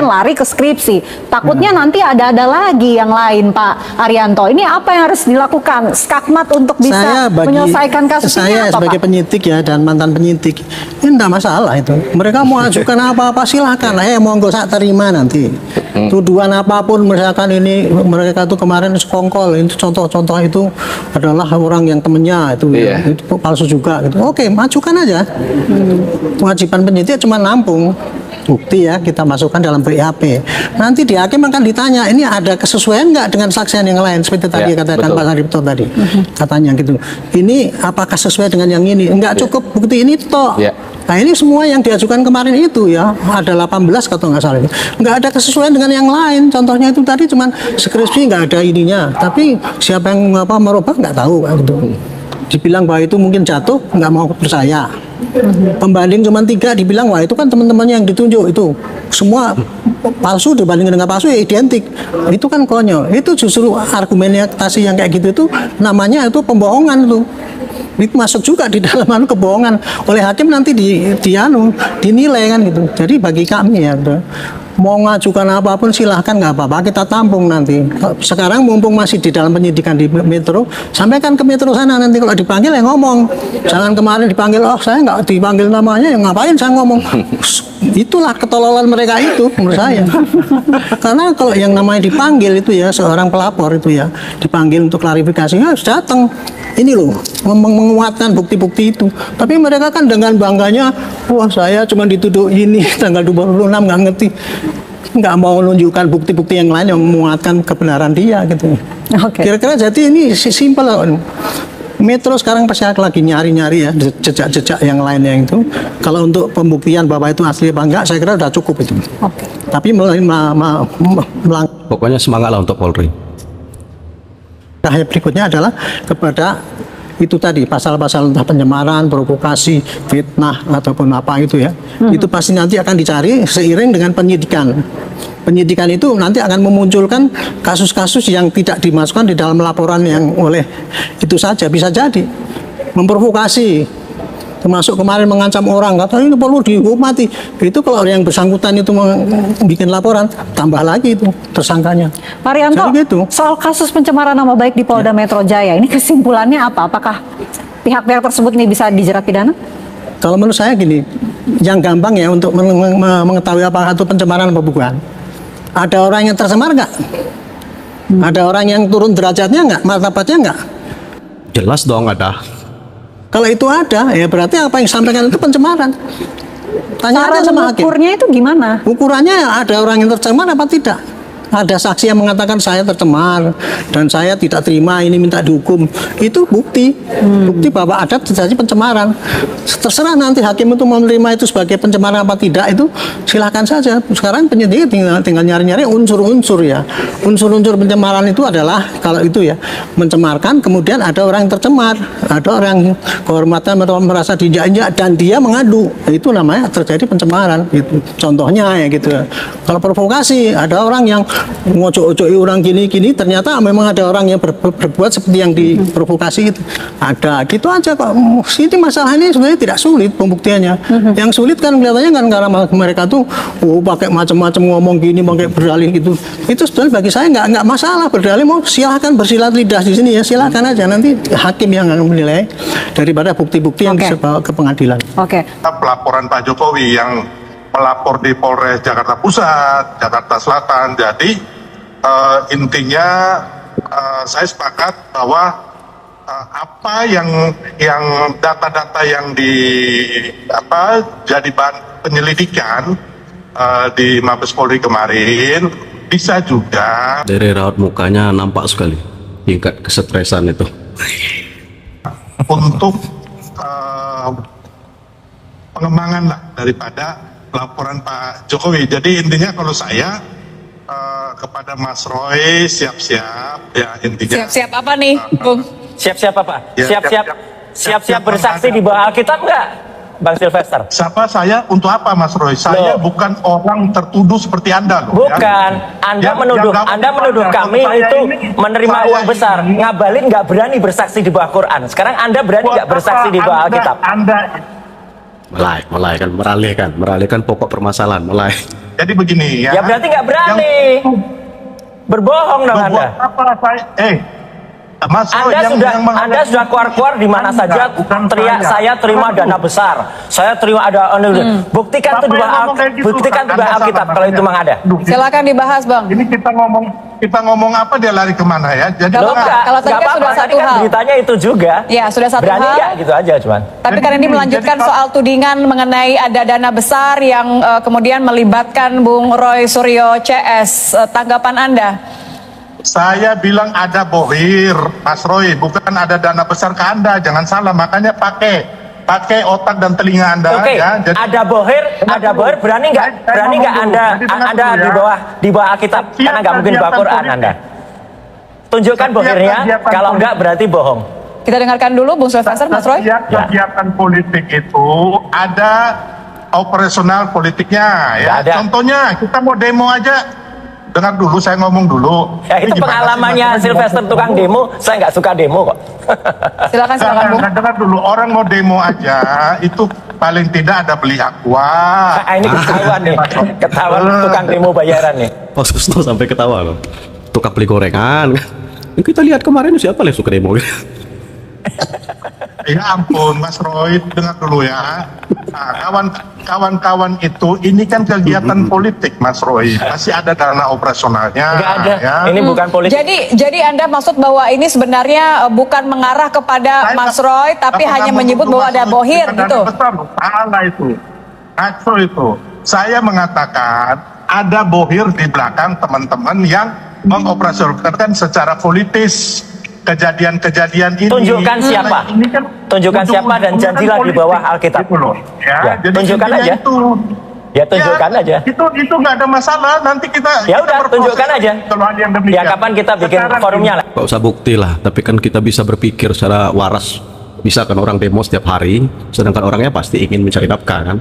lari ke skripsi. Takutnya nanti ada lagi yang lain, Pak Arianto. Ini apa yang harus dilakukan Skakmat untuk bisa menyelesaikan kasus ini? Saya sebagai penyidik ya dan mantan penyidik, ini enggak masalah itu. Mereka mau ajukan apa-apa silahkan, monggo saya terima nanti. Tuduhan apapun, misalkan ini mereka tuh kemarin sekongkol, itu contoh-contoh itu adalah orang yang temennya itu, itu palsu juga gitu. Oke, majukan aja. Kewajiban penyidik cuma nampung bukti ya, kita masukkan dalam BAP. Nanti di hakim akan ditanya, ini ada kesesuaian nggak dengan saksian yang lain, seperti tadi katakan Pak Saripto tadi, katanya gitu. Ini apakah sesuai dengan yang ini? Enggak cukup bukti ini toh. Nah ini semua yang diajukan kemarin itu ya, ada 18 kalau nggak salah. Nggak ada kesesuaian dengan yang lain. Contohnya itu tadi cuman skripsi nggak ada ininya. Tapi siapa yang merubah nggak tahu gitu. Dibilang bahwa itu mungkin jatuh, nggak mau percaya. Pembanding cuma 3, dibilang wah itu kan teman-temannya yang ditunjuk itu semua palsu, dibandingkan dengan palsu ya identik. Itu kan konyol. Itu justru argumentasi yang kayak gitu itu namanya itu pembohongan itu. Itu masuk juga di dalam kebohongan oleh hakim nanti dinilai kan gitu. Jadi bagi kami ya mau ngajukan apapun silahkan, nggak apa-apa, kita tampung nanti. Sekarang mumpung masih di dalam penyidikan di Metro, sampaikan ke Metro sana, nanti kalau dipanggil ya ngomong. Jangan kemarin dipanggil, oh saya nggak dipanggil namanya, ya ngapain saya ngomong. Itulah ketololan mereka itu menurut saya. Karena kalau yang namanya dipanggil itu ya, seorang pelapor itu ya dipanggil untuk klarifikasi, harus datang. Ini loh, menguatkan bukti-bukti itu. Tapi mereka kan dengan bangganya, wah saya cuma dituduh ini tanggal 26, nggak ngerti, nggak mau menunjukkan bukti-bukti yang lain yang menguatkan kebenaran dia gitu. Kira-kira jadi ini simpel. Metro sekarang pasti lagi nyari-nyari ya jejak-jejak yang lainnya itu. Kalau untuk pembuktian bahwa itu asli apa enggak, saya kira sudah cukup itu. Tapi pokoknya semangatlah untuk Polri. Berikutnya adalah kepada itu tadi pasal-pasal entah pencemaran, provokasi, fitnah ataupun apa itu ya. Itu pasti nanti akan dicari seiring dengan penyidikan. Penyidikan itu nanti akan memunculkan kasus-kasus yang tidak dimasukkan di dalam laporan yang oleh itu saja, bisa jadi memprovokasi. Termasuk kemarin mengancam orang, katanya ini perlu dihukum mati. Itu kalau yang bersangkutan itu bikin laporan, tambah lagi itu tersangkanya. Pak Arianto, gitu. soal kasus pencemaran nama baik di Polda Metro Jaya, ini kesimpulannya apa? Apakah pihak-pihak tersebut ini bisa dijerat pidana? Kalau menurut saya gini, yang gampang ya untuk mengetahui apakah itu pencemaran apa bukan. Ada orang yang tercemar nggak? Ada orang yang turun derajatnya nggak? Martabatnya nggak? Jelas dong ada. Kalau itu ada, ya berarti apa yang disampaikan itu pencemaran. Tanya aja sama hakim. Ukurnya itu gimana? Ukurannya ada orang yang tercemar apa tidak? Ada saksi yang mengatakan saya tercemar dan saya tidak terima, ini minta dihukum. Itu bukti, bukti bahwa ada terjadi pencemaran. Terserah nanti hakim itu menerima itu sebagai pencemaran apa tidak, itu silahkan saja. Sekarang penyidik tinggal nyari-nyari unsur-unsur ya. Unsur-unsur pencemaran itu adalah kalau itu ya mencemarkan, kemudian ada orang yang tercemar, ada orang kehormatan merasa diinjak-injak dan dia mengadu, itu namanya terjadi pencemaran. Itu contohnya ya gitu. Kalau provokasi, ada orang yang ngocok-ngocoi orang gini-gini, ternyata memang ada orang yang berbuat seperti yang diprovokasi itu. Ada, gitu aja kok. Ini masalah ini sebenarnya tidak sulit pembuktiannya. Yang sulit kan kelihatannya kan karena mereka tuh pakai macam-macam ngomong gini, pakai berdalih gitu. Itu sebenarnya bagi saya nggak masalah berdalih, mau silahkan bersilat lidah di sini ya, silahkan aja, nanti hakim yang akan menilai daripada bukti-bukti yang bisa bawa ke pengadilan. Pelaporan Pak Jokowi yang melapor di Polres Jakarta Pusat, Jakarta Selatan. Jadi intinya saya sepakat bahwa apa yang data-data yang jadi bahan penyelidikan di Mabes Polri kemarin bisa juga dari raut mukanya nampak sekali tingkat kesetresan itu untuk pengembangan lah daripada laporan Pak Jokowi. Jadi intinya kalau saya kepada Mas Roy siap-siap ya, intinya siap-siap apa nih, Bung? Siap-siap apa? Ya, Siap-siap bersaksi di bawah Alkitab nggak, Bang Silvester? Siapa saya untuk apa, Mas Roy? Saya bukan orang tertuduh seperti Anda loh. Bukan, Anda menuduh kami itu menerima uang besar. Ngabalin nggak berani bersaksi di bawah Quran. Sekarang Anda berani nggak bersaksi di bawah Alkitab? meralihkan pokok permasalahan, Jadi begini ya. Ya berarti nggak berani. Berbohong dong Anda. Apa saya? Mas Roy, Anda sudah keluar-keluar di mana saja teriak saya terima dana besar. Saya terima ada buktikan itu buktikan itu Alkitab kalau itu memang ada. Silakan dibahas, Bang. Ini kita ngomong apa dia lari kemana ya? Jadi Kalau tadi kan sudah satu hal. Beritanya itu juga. Ya, sudah satu berani hal. Berani gitu aja cuman. Tapi kan ini melanjutkan soal tudingan mengenai ada dana besar yang kemudian melibatkan Bung Roy Suryo CS. Tanggapan Anda? Saya bilang ada bohir, Mas Roy, bukan ada dana besar ke Anda, jangan salah. Makanya pakai otak dan telinga Anda. Oke, ya. Jadi, ada bohir, berani nggak Anda di bawah Alkitab, karena nggak mungkin bawa Quran Anda. Tunjukkan bohirnya, kalau nggak berarti bohong. Kita dengarkan dulu Bung Sylvester, Mas Roy. Kegiatan politik itu ada operasional politiknya, ya. Contohnya kita mau demo aja. Dengar dulu, saya ngomong dulu. Ya, itu pengalamannya Sylvester tukang demo, saya nggak suka demo kok. Silakan Bung. Dengar dulu, orang mau demo aja, itu paling tidak ada beli aqua. Nah, ini ketahuan nih, ketahuan tukang demo bayaran nih. Pak Susno sampai ketawa loh. Tukang beli gorengan. Kita lihat kemarin siapa yang suka demo. Ya ampun, Mas Roy, dengar dulu ya. Nah, kawan-kawan itu, ini kan kegiatan politik, Mas Roy. Masih ada dana operasionalnya. Nggak ada. Ya. Ini bukan politik. Jadi Anda maksud bahwa ini sebenarnya bukan mengarah kepada Mas Roy, tapi hanya menyebut bahwa ada bohir gitu? Salah itu. Ngaco itu. Saya mengatakan ada bohir di belakang teman-teman yang mengoperasionalkan secara politis kejadian-kejadian ini. Tunjukkan siapa? Ini kan tunjukkan siapa dan janjilah di bawah Alkitab. Gitu loh. Ya, jadi tunjukkan aja. Ya tunjukkan aja. Itu nggak ada masalah. Nanti kita. Ya udah tunjukkan aja. Kalau ada yang demikian. Ya kapan kita bikin forumnya lah. Gak usah bukti lah, tapi kan kita bisa berpikir secara waras. Bisa kan orang demo setiap hari, sedangkan orangnya pasti ingin mencari nafkah kan.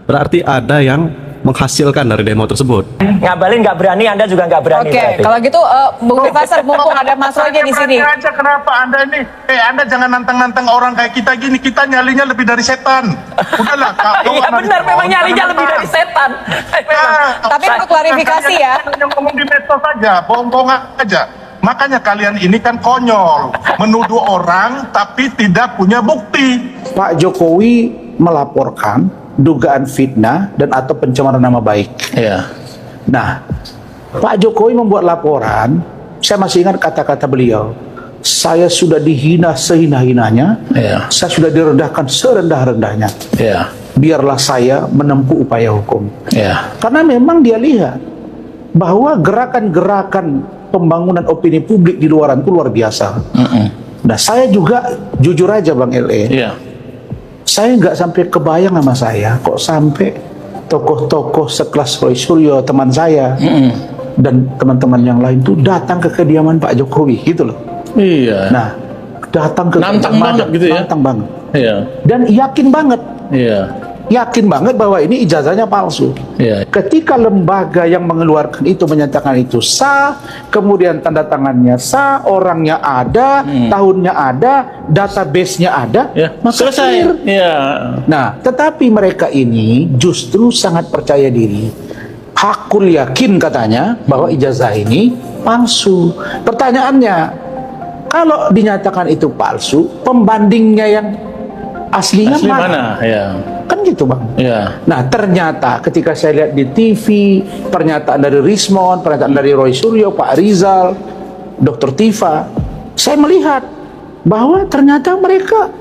Berarti ada yang menghasilkan dari demo tersebut. Ngabalin nggak berani, Anda juga nggak berani. Oke, kalau gitu Bung Sylvester, mumpung ada Mas Roy di sini. Aja kenapa Anda ini? Anda jangan nantang-nantang orang kayak kita gini. Kita nyalinya lebih dari setan. Udahlah. Iya benar, memang nyalinya lebih dari setan. Tapi untuk klarifikasi ya. Yang ngomong di medsos saja, bohong-bohong aja. Makanya kalian ini kan konyol, menuduh orang tapi tidak punya bukti. Pak Jokowi melaporkan dugaan fitnah dan atau pencemaran nama baik. Ya. Nah, Pak Jokowi membuat laporan, saya masih ingat kata-kata beliau, saya sudah dihina sehina-hinanya, Ya. saya sudah direndahkan serendah-rendahnya. Ya. Biarlah saya menempuh upaya hukum. Ya. Karena memang dia lihat bahwa gerakan-gerakan pembangunan opini publik di luaran itu luar biasa. Nah, saya juga jujur aja Bang LE. Ya. Saya nggak sampai kebayang sama saya kok sampai tokoh-tokoh sekelas Roy Suryo teman saya dan teman-teman yang lain tuh datang ke kediaman Pak Jokowi gitu loh. Iya. Nah, datang ke Nantang banget gitu ya. Nantang banget. Iya. Dan yakin banget. Iya. Yakin banget bahwa ini ijazahnya palsu. Iya. Ketika lembaga yang mengeluarkan itu menyatakan itu sah, kemudian tanda tangannya sah, orangnya ada, tahunnya ada, database-nya ada, Ya. maka Selesai. clear. Iya. Nah, tetapi mereka ini justru sangat percaya diri. Hakul yakin katanya bahwa ijazah ini palsu. Pertanyaannya, kalau dinyatakan itu palsu, pembandingnya yang aslinya Asli mana? mana? Ya. Kan gitu Bang. Ya. Nah ternyata ketika saya lihat di TV, pernyataan dari Rismon, pernyataan dari Roy Suryo, Pak Rizal, Dr. Tifa, saya melihat bahwa ternyata mereka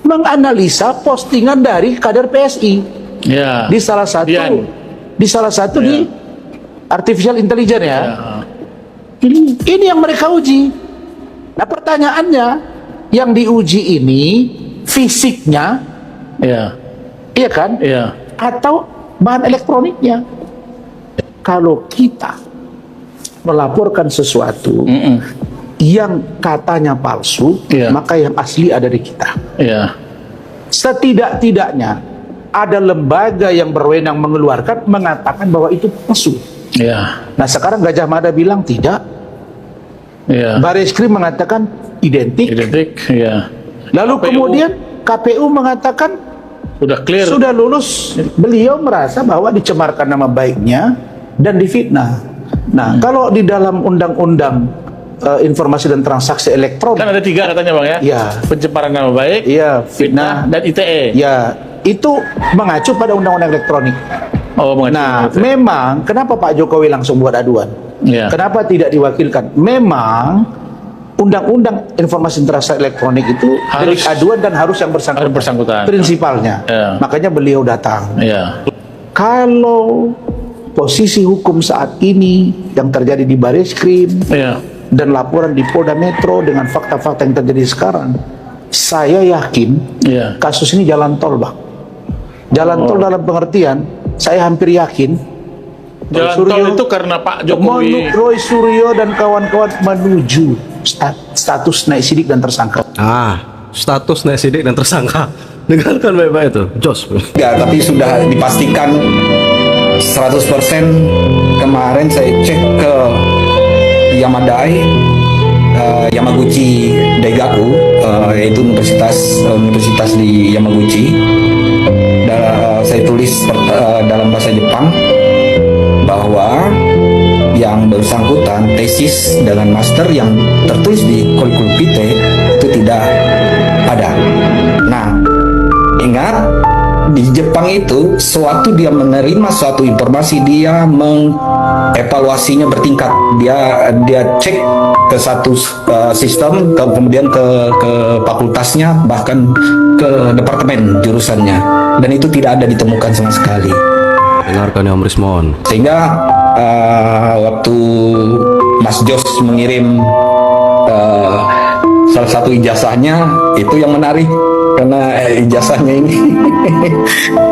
menganalisa postingan dari kader PSI Ya. di salah satu Dian. di artificial intelligence ya. Ya. Ini yang mereka uji. Nah pertanyaannya, yang diuji ini fisiknya, Ya. iya kan? Ya. Atau bahan elektroniknya. Kalau kita melaporkan sesuatu yang katanya palsu, Iya. maka yang asli ada di kita. Ya. Setidak-tidaknya ada lembaga yang berwenang mengeluarkan mengatakan bahwa itu palsu. Ya. Nah sekarang Gajah Mada bilang tidak, Ya. Bareskrim mengatakan identik, Identik. Ya. lalu KPU. kemudian KPU mengatakan Udah clear. Sudah lulus, beliau merasa bahwa dicemarkan nama baiknya dan difitnah. Nah, kalau di dalam undang-undang informasi dan transaksi elektronik, Kan ada 3 katanya Bang ya? Iya. Pencemaran nama baik, iya, fitnah, fitnah, dan ITE. ya itu mengacu pada undang-undang elektronik. Oh, mengacu Nah, ITE. memang kenapa Pak Jokowi langsung buat aduan? Iya. Kenapa tidak diwakilkan? Memang undang-undang informasi transaksi elektronik itu Harus- delik aduan dan harus yang bersangkutan. harus bersangkutan. Prinsipalnya. Iya. Makanya beliau datang. Iya. Kalau posisi hukum saat ini yang terjadi di Bareskrim Iya. dan laporan di Polda Metro dengan fakta-fakta yang terjadi sekarang, saya yakin Iya. kasus ini jalan tol, Bang. Jalan tol dalam pengertian, saya hampir yakin Jalan Suryo- tol itu karena Pak Jokowi. Roy Suryo dan kawan-kawan menuju status naik sidik dan tersangka. Status naik sidik dan tersangka. Dengarkan baik-baik itu, Jos. Ya, tapi sudah dipastikan 100%. Kemarin saya cek ke Yamadai, Yamaguchi Daigaku, yaitu universitas di Yamaguchi. Saya tulis dalam bahasa Jepang bahwa yang bersangkutan tesis dengan master yang tertulis di kurikulum vitae itu tidak ada. Nah, ingat di Jepang itu suatu dia menerima suatu informasi, dia mengevaluasinya bertingkat. Dia cek ke satu sistem, kemudian ke fakultasnya, bahkan ke departemen jurusannya, dan itu tidak ada ditemukan sama sekali. Dengarkan Om Rismon. Sehingga waktu Mas Jos mengirim salah satu ijazahnya, itu yang menarik karena ijazahnya ini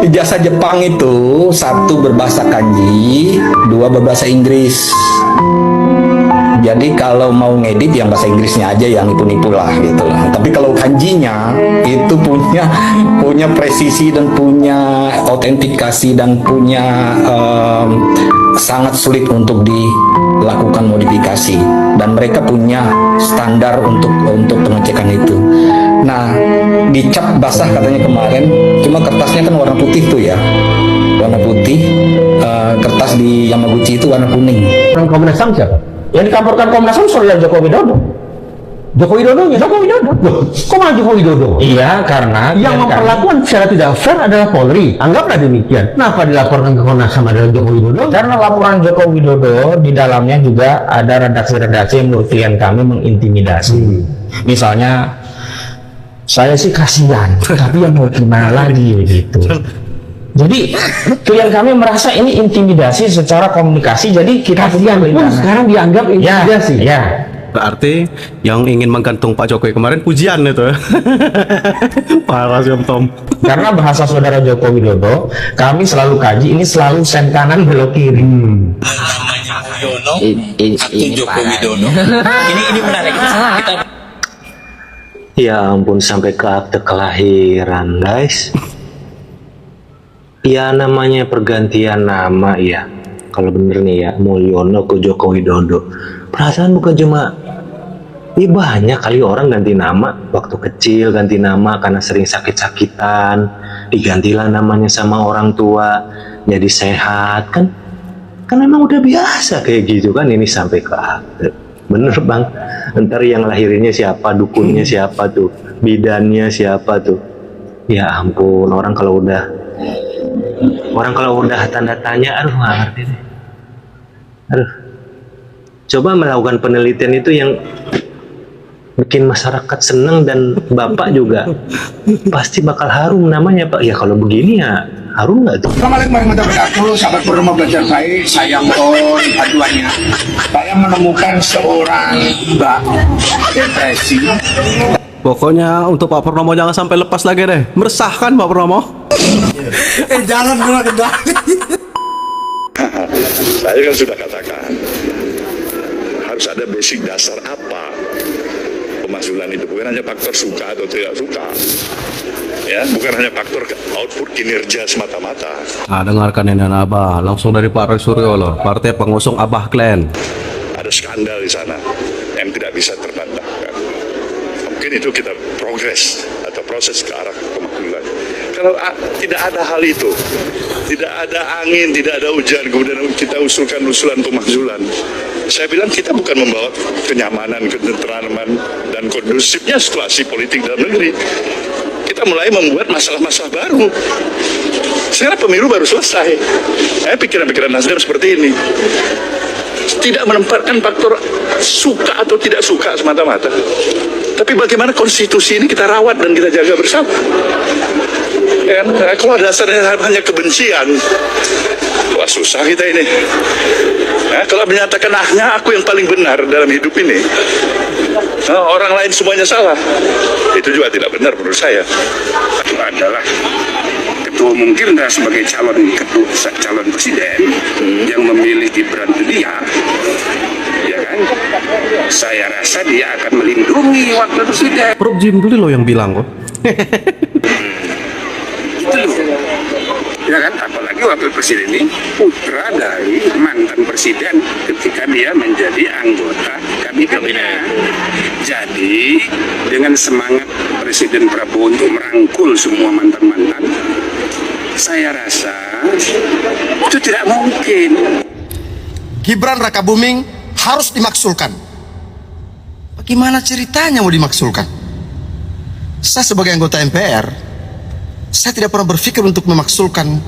ijazah Jepang itu 1 berbahasa kanji, 2 berbahasa Inggris. Jadi kalau mau ngedit yang bahasa Inggrisnya aja yang nipu-nipu lah gitu lah. Tapi kalau kanjinya itu punya presisi dan punya autentikasi dan punya sangat sulit untuk dilakukan modifikasi, dan mereka punya standar untuk pengecekan itu. Nah, dicap basah katanya kemarin, cuma kertasnya kan warna putih tuh ya, warna putih. Kertas di Yamaguchi itu warna kuning. Komnas HAM siapa? Yang dikamporkan Komnas HAM soal Joko Widodo. Joko Widodo. Loh, kok malah Joko Widodo? Iya, karena yang memperlakukan secara tidak fair adalah Polri. Anggaplah demikian. Kenapa dilaporkan ke Komnas HAM adalah Joko Widodo? Karena laporan Joko Widodo di dalamnya juga ada redaksi-redaksi yang menurut klien kami mengintimidasi. Misalnya, saya sih kasihan, tapi yang mau gimana lagi begitu. Jadi klien kami merasa ini intimidasi secara komunikasi, jadi kita pun sekarang dianggap intimidasi. Ya. Berarti yang ingin menggantung Pak Jokowi kemarin pujian itu. Parah sih Om Tom. Karena bahasa saudara Joko Widodo, kami selalu kaji, ini selalu sen kanan belok kiri. Ini Joko Widodo. Ini menarik. Ya ampun, sampai ke akte kelahiran, guys. Ya namanya pergantian nama ya. Kalau bener nih ya, Mulyono ke Joko Widodo. Perasaan bukan cuma, ya banyak kali orang ganti nama. Waktu kecil ganti nama karena sering sakit-sakitan. Digantilah namanya sama orang tua. Jadi sehat kan. Kan memang udah biasa kayak gitu kan. Ini sampai ke akte. Bener Bang. Ntar yang lahirinnya siapa, dukunnya siapa tuh, bidannya siapa tuh. Ya ampun, orang kalau udah tanda tanya, aduh nggak ngerti deh. Aduh, coba melakukan penelitian itu yang bikin masyarakat seneng, dan Bapak juga pasti bakal harum namanya Pak. Ya kalau begini ya harum nggak tuh? Assalamualaikum warahmatullahi wabarakatuh. Sahabat Purma Belajar Baik, saya mohon aduannya. Saya menemukan seorang mbak depresi. Pokoknya untuk Pak Purnomo jangan sampai lepas lagi deh. Meresahkan Pak Purnomo. Jangan kena kendali. Saya kan sudah katakan harus ada basic dasar apa pemasulan itu, bukan hanya faktor suka atau tidak suka, ya, bukan hanya faktor output kinerja semata-mata. Dengarkan ini Abah langsung dari Pak Roy Suryo loh, partai pengusung Abah Klan. Ada skandal di sana yang tidak bisa terbantahkan. Mungkin itu kita progres atau proses ke arah pemakzulan. Kalau tidak ada hal itu, tidak ada angin, tidak ada hujan, kemudian kita usulkan usulan pemakzulan, saya bilang kita bukan membawa kenyamanan, ketentraman, dan kondusifnya situasi politik dalam negeri. Kita mulai membuat masalah-masalah baru. Sekarang pemilu baru selesai. Pikiran-pikiran Nasdem seperti ini. Tidak menempatkan faktor suka atau tidak suka semata-mata. Tapi bagaimana konstitusi ini kita rawat dan kita jaga bersama. Ya, kalau dasarnya hanya kebencian, wah susah kita ini. Kalau menyatakan hanya aku yang paling benar dalam hidup ini, orang lain semuanya salah, itu juga tidak benar menurut saya. Itu adalah Ketua Umum Gerindra sebagai calon presiden yang memilih Gibran itu dia, ya kan? Saya rasa dia akan melindungi wakil presiden. Prof Jim dulu loh yang bilang kok. Itu loh. Ya kan, apalagi wakil presiden ini putra dari mantan presiden ketika dia menjadi anggota kabinetnya. Jadi dengan semangat Presiden Prabowo untuk merangkul semua mantan-mantan, saya rasa itu tidak mungkin. Gibran Rakabuming harus dimaksulkan. Bagaimana ceritanya mau dimaksulkan? Saya sebagai anggota MPR, saya tidak pernah berpikir untuk memaksulkan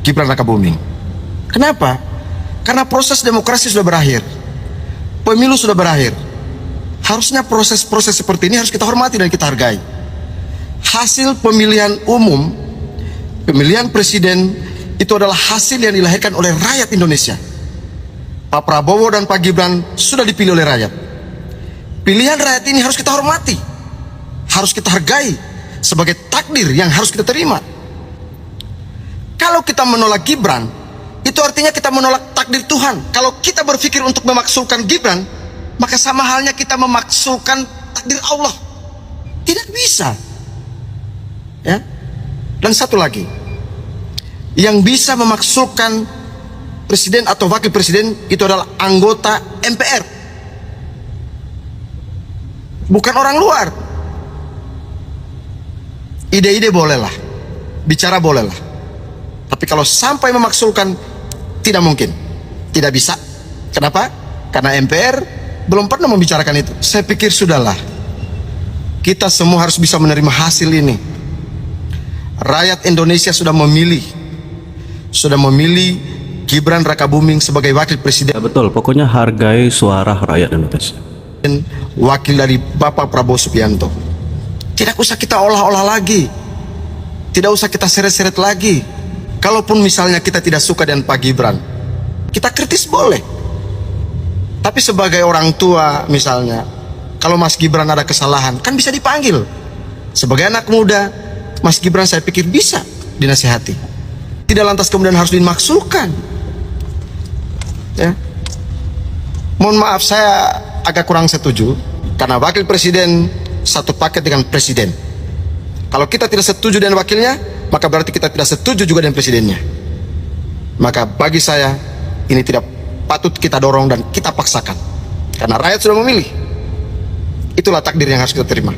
Gibran Rakabuming. Kenapa? Karena proses demokrasi sudah berakhir. Pemilu sudah berakhir. Harusnya proses-proses seperti ini harus kita hormati dan kita hargai. Hasil pemilihan umum, pemilihan presiden, itu adalah hasil yang dilahirkan oleh rakyat Indonesia. Pak Prabowo dan Pak Gibran sudah dipilih oleh rakyat. Pilihan rakyat ini harus kita hormati, harus kita hargai sebagai takdir yang harus kita terima. Kalau kita menolak Gibran, itu artinya kita menolak takdir Tuhan. Kalau kita berpikir untuk memaksulkan Gibran, maka sama halnya kita memaksulkan takdir Allah. Tidak bisa. Ya. Dan satu lagi, yang bisa memaksulkan presiden atau wakil presiden itu adalah anggota MPR, bukan orang luar. Ide-ide bolehlah, bicara bolehlah, tapi kalau sampai memaksulkan, tidak mungkin, tidak bisa. Kenapa? Karena MPR belum pernah membicarakan itu. Saya pikir sudahlah, kita semua harus bisa menerima hasil ini. Rakyat Indonesia sudah memilih Gibran Rakabuming sebagai wakil presiden. Ya, betul, pokoknya hargai suara rakyat Indonesia. Wakil dari Bapak Prabowo Subianto. Tidak usah kita olah-olah lagi, tidak usah kita seret-seret lagi. Kalaupun misalnya kita tidak suka dengan Pak Gibran, kita kritis boleh. Tapi sebagai orang tua misalnya, kalau Mas Gibran ada kesalahan, kan bisa dipanggil. Sebagai anak muda, Mas Gibran saya pikir bisa dinasihati. Tidak lantas kemudian harus dimaksulkan. Ya. Mohon maaf, saya agak kurang setuju, karena wakil presiden satu paket dengan presiden. Kalau kita tidak setuju dengan wakilnya, maka berarti kita tidak setuju juga dengan presidennya. Maka bagi saya, ini tidak patut kita dorong dan kita paksakan, karena rakyat sudah memilih. Itulah takdir yang harus kita terima.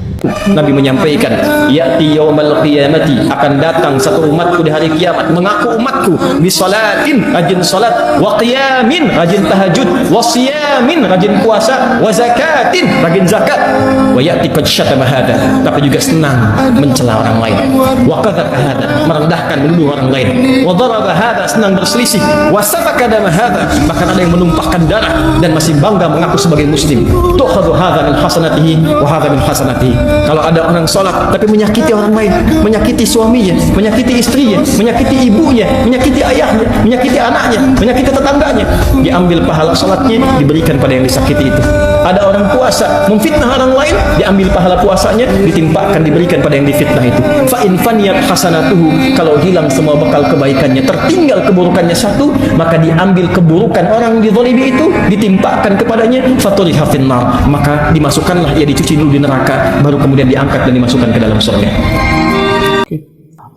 Nabi menyampaikan, ya'ti yaumal qiyamati, akan datang satu umatku di hari kiamat, mengaku umatku bisolatin, rajin salat, wa qiyamin, rajin tahajud, wa siyamin, rajin puasa, wa zakatin, rajin zakat, wa ya'ti qad syatama hada, tapi juga senang mencela orang lain, wa qadzaka hada, merendahkan, menuduh orang lain, wa daraba hada, senang berselisih, wa safaka dama hada, bahkan ada yang menumpahkan darah dan masih bangga mengaku sebagai muslim. Tu'khadhu hada min hasanatihi wa hadha min hasanatihi. Kalau ada orang sholat tapi menyakiti orang lain, menyakiti suaminya, menyakiti istrinya, menyakiti ibunya, menyakiti ayahnya, menyakiti anaknya, menyakiti tetangganya, diambil pahala sholatnya, diberikan pada yang disakiti itu. Ada orang puasa memfitnah orang lain, diambil pahala puasanya, ditimpakan, diberikan pada yang difitnah itu. Fa in faniyat hasanatuhu, kalau hilang semua bekal kebaikannya, tertinggal keburukannya satu, maka diambil keburukan orang yang dizalimi itu, ditimpakan kepadanya, faturiha finnar, maka dimasukkanlah ia, dicuci dulu di neraka, baru kemudian diangkat dan dimasukkan ke dalam surga.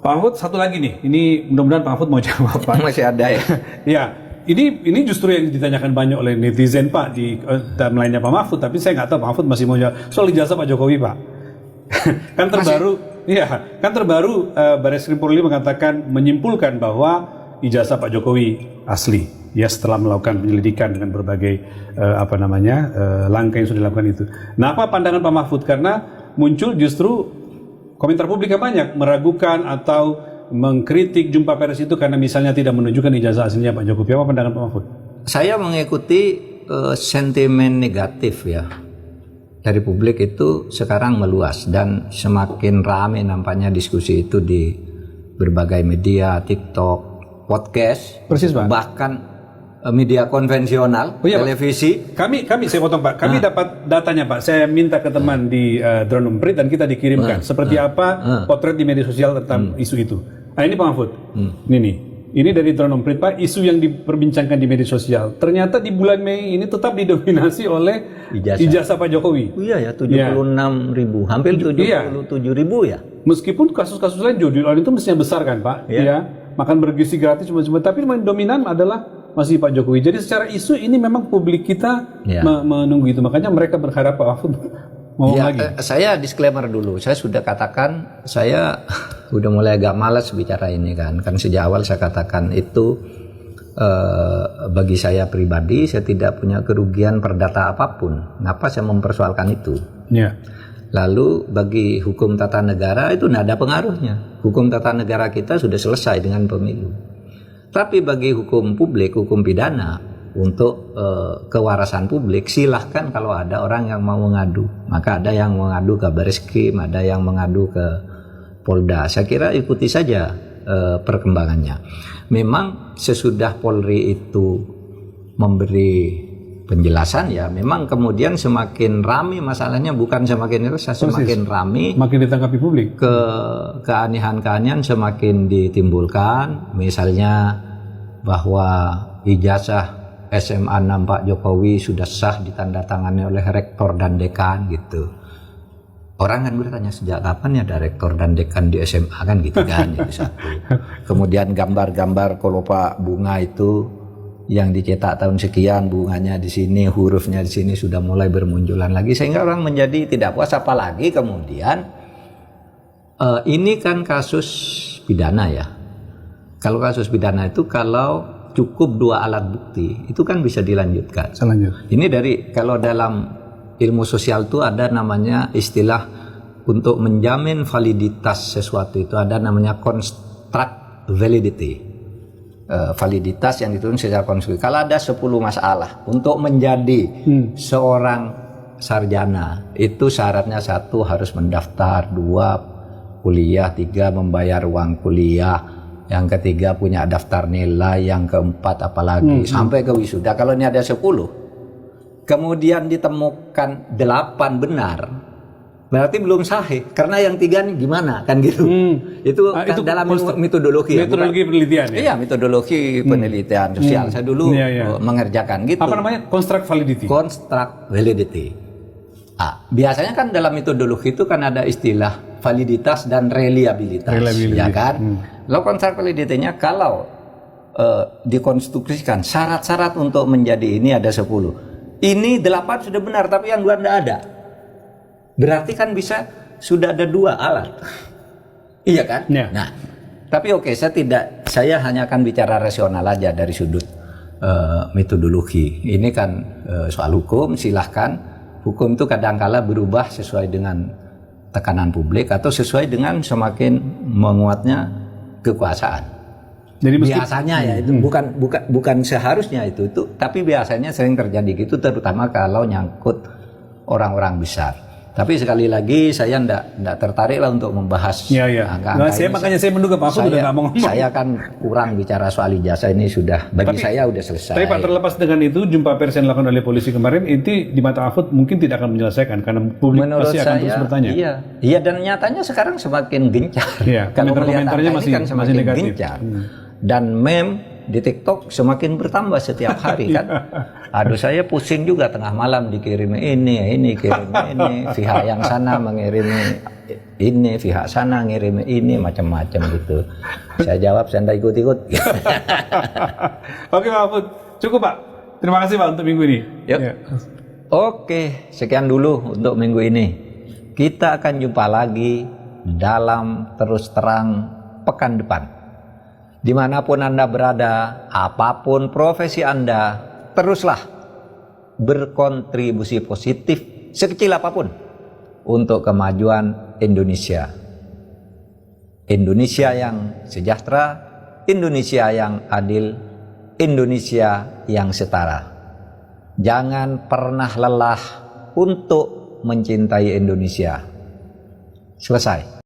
Pak Mahfud, satu lagi nih, ini mudah-mudahan Pak Mahfud mau jawab, Pak. Masih ada ya? Ya, ini justru yang ditanyakan banyak oleh netizen, Pak, di timeline-nya Pak Mahfud, tapi saya nggak tahu Pak Mahfud masih mau jawab soal ijazah Pak Jokowi, Pak. Kan terbaru Iya, kan terbaru Barreskrim Polri mengatakan menyimpulkan bahwa ijazah Pak Jokowi asli. Ya setelah melakukan penyelidikan dengan berbagai langkah yang sudah dilakukan itu. Nah, apa pandangan Pak Mahfud? Karena muncul justru komentar publik yang banyak meragukan atau mengkritik jumpa pers itu karena misalnya tidak menunjukkan ijazah aslinya Pak Jokowi. Apa pandangan Pak Mahfud? Saya mengikuti sentimen negatif ya dari publik itu sekarang meluas dan semakin ramai nampaknya diskusi itu di berbagai media, TikTok, podcast, persis Pak. Bahkan media konvensional, televisi. Pak. Kami saya potong Pak. Kami dapat datanya Pak. Saya minta ke teman di Drone Emprit dan kita dikirimkan seperti apa potret di media sosial tentang isu itu. Nah ini Pak Mahfud. Ini dari Drone Emprit Pak, isu yang diperbincangkan di media sosial. Ternyata di bulan Mei ini tetap didominasi oleh ijazah Pak Jokowi. Iya ya, 76.000, hampir 77.000 ya. Meskipun kasus-kasus lain judi online itu mestinya besar kan Pak, ya. Makan bergizi gratis cuma tapi yang dominan adalah masih Pak Jokowi. Jadi secara isu ini memang publik kita menunggu itu. Makanya mereka berharap Pak Mahfud mau lagi. Saya disclaimer dulu. Saya sudah katakan saya udah mulai agak malas bicara ini kan. Kan sejak awal saya katakan itu bagi saya pribadi saya tidak punya kerugian perdata apapun. Ngapa saya mempersoalkan itu? Ya. Lalu bagi hukum tata negara itu tidak ada pengaruhnya. Hukum tata negara kita sudah selesai dengan pemilu. Tapi bagi hukum publik, hukum pidana untuk kewarasan publik, silahkan kalau ada orang yang mau mengadu. Maka ada yang mengadu ke Barreskrim, ada yang mengadu ke Polda. Saya kira ikuti saja perkembangannya. Memang sesudah Polri itu memberi penjelasan ya, memang kemudian semakin ramai masalahnya, bukan semakin resah, semakin ramai, makin ditangkapi publik. Keanehan-keanehan semakin ditimbulkan, misalnya bahwa ijazah SMA 6 Pak Jokowi sudah sah ditandatangani oleh rektor dan dekan gitu. Orang kan bertanya sejak kapan ya ada rektor dan dekan di SMA kan gitu kan. Itu satu. Kemudian gambar-gambar kalau Pak Bunga itu yang dicetak tahun sekian, bunganya di sini, hurufnya di sini sudah mulai bermunculan lagi sehingga orang menjadi tidak puas. Apalagi kemudian ini kan kasus pidana ya. Kalau kasus pidana itu kalau cukup 2 alat bukti itu kan bisa dilanjutkan. Ini dari kalau dalam ilmu sosial itu ada namanya istilah untuk menjamin validitas sesuatu itu ada namanya construct validity. Validitas yang ditulis secara konstruktif. Kalau ada 10 masalah untuk menjadi seorang sarjana itu syaratnya 1 harus mendaftar, 2 kuliah, 3 membayar uang kuliah, yang ketiga punya daftar nilai, yang keempat apalagi sampai ke wisuda. Kalau ini ada 10 kemudian ditemukan 8 benar, berarti belum sahih karena yang 3 nih gimana kan gitu. Itu kan itu dalam metodologi penelitian ya? Iya, metodologi penelitian sosial. Saya dulu mengerjakan gitu. Apa namanya? Construct validity. Construct validity. Biasanya kan dalam metodologi itu kan ada istilah validitas dan reliabilitas. Ya kan? Lalu construct validity-nya kalau dikonstruksikan syarat-syarat untuk menjadi ini ada 10. Ini 8 sudah benar tapi yang 2 tidak ada. Berarti kan bisa sudah ada 2 alat. Iya kan? Nah, tapi oke, saya hanya akan bicara rasional aja dari sudut metodologi. Ini kan soal hukum, silahkan. Hukum itu kadangkala berubah sesuai dengan tekanan publik atau sesuai dengan semakin menguatnya kekuasaan. Jadi biasanya ya itu bukan seharusnya itu tapi biasanya sering terjadi gitu, terutama kalau nyangkut orang-orang besar. Tapi sekali lagi saya tidak tertarik lah untuk membahas angka-angka ini. Makanya saya menduga Pak Mahfud udah nggak mau ngomong. Saya kan kurang bicara soal ijazah, ini sudah bagi saya udah selesai. Tapi Pak, terlepas dengan itu, jumpa pers yang dilakukan oleh polisi kemarin itu di mata Mahfud mungkin tidak akan menyelesaikan karena publik pasti akan terus bertanya. Iya, dan nyatanya sekarang semakin gencar. Kalau komentarnya masih negatif. Gencar. Dan meme di TikTok semakin bertambah setiap hari kan. Aduh, saya pusing juga tengah malam dikirim ini kirim ini, pihak yang sana mengirimi ini, pihak sana ngirim ini, macam-macam gitu. Saya jawab saya tidak ikut-ikut. Oke Pak Mahfud, cukup Pak. Terima kasih Pak untuk minggu ini. Oke, sekian dulu untuk minggu ini. Kita akan jumpa lagi dalam terus terang pekan depan. Dimanapun Anda berada, apapun profesi Anda, teruslah berkontribusi positif sekecil apapun untuk kemajuan Indonesia. Indonesia yang sejahtera, Indonesia yang adil, Indonesia yang setara. Jangan pernah lelah untuk mencintai Indonesia. Selesai.